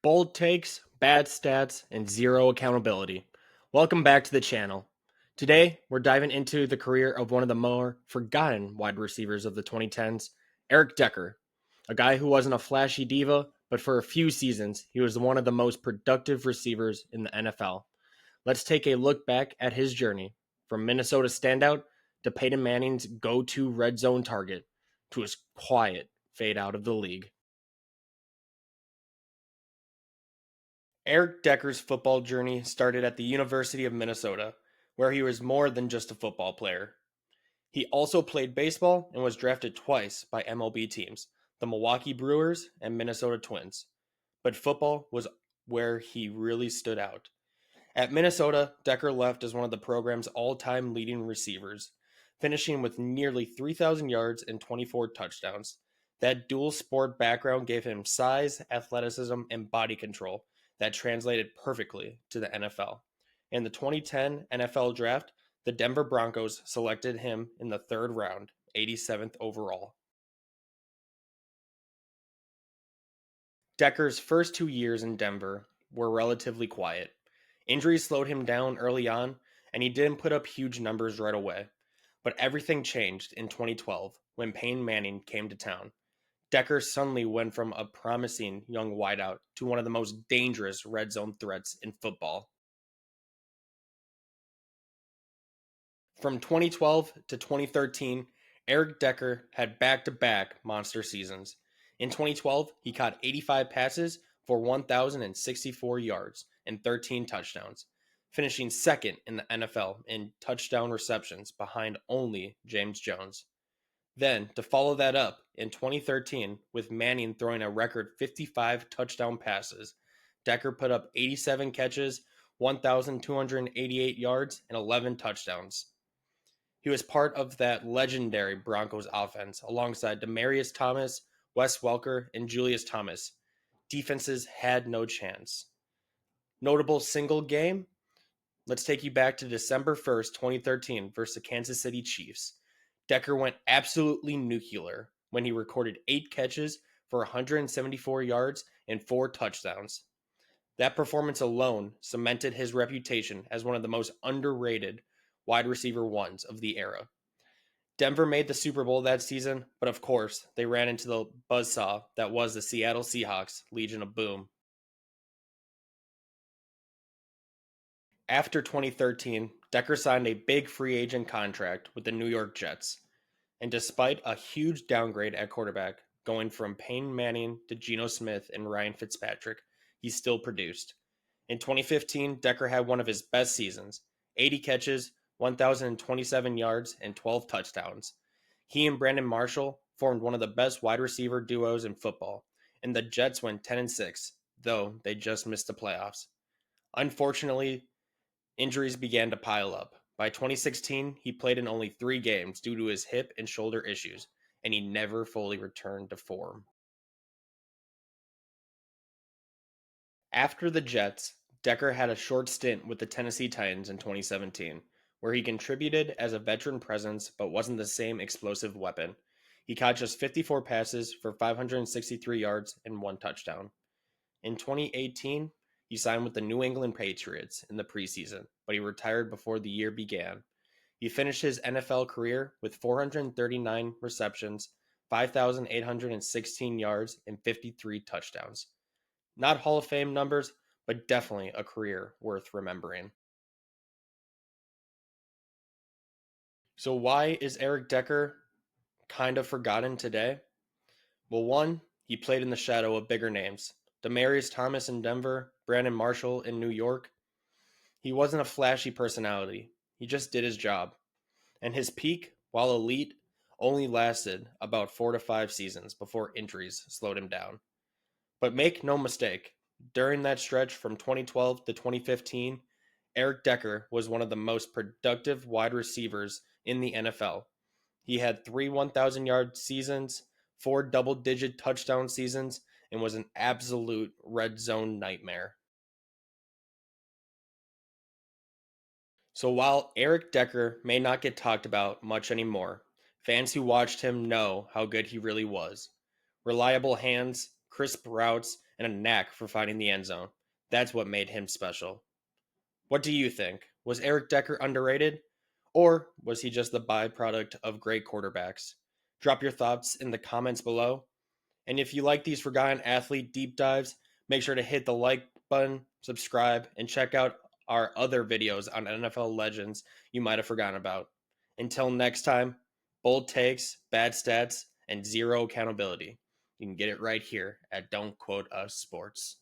Bold takes, bad stats, and zero accountability. Welcome back to the channel. Today, we're diving into the career of one of the more forgotten wide receivers of the 2010s, Eric Decker, a guy who wasn't a flashy diva, but for a few seasons, he was one of the most productive receivers in the NFL. Let's take a look back at his journey from Minnesota standout to Peyton Manning's go-to red zone target to his quiet fade out of the league. Eric Decker's football journey started at the University of Minnesota, where he was more than just a football player. He also played baseball and was drafted twice by MLB teams, the Milwaukee Brewers and Minnesota Twins. But football was where he really stood out. At Minnesota, Decker left as one of the program's all-time leading receivers, finishing with nearly 3,000 yards and 24 touchdowns. That dual sport background gave him size, athleticism, and body control that translated perfectly to the NFL. In the 2010 NFL Draft, the Denver Broncos selected him in the third round, 87th overall. Decker's first 2 years in Denver were relatively quiet. Injuries slowed him down early on, and he didn't put up huge numbers right away. But everything changed in 2012 when Peyton Manning came to town. Decker suddenly went from a promising young wideout to one of the most dangerous red zone threats in football. From 2012 to 2013, Eric Decker had back-to-back monster seasons. In 2012, he caught 85 passes for 1,064 yards and 13 touchdowns, finishing second in the NFL in touchdown receptions behind only James Jones. Then, to follow that up, in 2013, with Manning throwing a record 55 touchdown passes, Decker put up 87 catches, 1,288 yards, and 11 touchdowns. He was part of that legendary Broncos offense alongside Demaryius Thomas, Wes Welker, and Julius Thomas. Defenses had no chance. Notable single game? Let's take you back to December 1st, 2013 versus the Kansas City Chiefs. Decker went absolutely nuclear when he recorded 8 catches for 174 yards and 4 touchdowns. That performance alone cemented his reputation as one of the most underrated wide receiver ones of the era. Denver made the Super Bowl that season, but of course, they ran into the buzzsaw that was the Seattle Seahawks Legion of Boom. After 2013, Decker signed a big free agent contract with the New York Jets. And despite a huge downgrade at quarterback, going from Peyton Manning to Geno Smith and Ryan Fitzpatrick, he still produced. In 2015, Decker had one of his best seasons, 80 catches, 1,027 yards, and 12 touchdowns. He and Brandon Marshall formed one of the best wide receiver duos in football, and the Jets went 10-6, though they just missed the playoffs. Unfortunately, injuries began to pile up. By 2016, he played in only 3 games due to his hip and shoulder issues, and he never fully returned to form. After the Jets, Decker had a short stint with the Tennessee Titans in 2017, where he contributed as a veteran presence but wasn't the same explosive weapon. He caught just 54 passes for 563 yards and 1 touchdown. In 2018, he signed with the New England Patriots in the preseason, but he retired before the year began. He finished his NFL career with 439 receptions, 5,816 yards, and 53 touchdowns. Not Hall of Fame numbers, but definitely a career worth remembering. So why is Eric Decker kind of forgotten today? Well, one, he played in the shadow of bigger names. Demaryius Thomas in Denver, Brandon Marshall in New York. He wasn't a flashy personality. He just did his job. And his peak, while elite, only lasted about 4 to 5 seasons before injuries slowed him down. But make no mistake, during that stretch from 2012 to 2015, Eric Decker was one of the most productive wide receivers in the NFL. He had 3 1,000-yard seasons, 4 double-digit touchdown seasons, and was an absolute red zone nightmare. So while Eric Decker may not get talked about much anymore, fans who watched him know how good he really was. Reliable hands, crisp routes, and a knack for finding the end zone. That's what made him special. What do you think? Was Eric Decker underrated? Or was he just the byproduct of great quarterbacks? Drop your thoughts in the comments below. And if you like these Forgotten Athlete deep dives, make sure to hit the like button, subscribe, and check out our other videos on NFL legends you might have forgotten about. Until next time, bold takes, bad stats, and zero accountability. You can get it right here at Don't Quote Us Sports.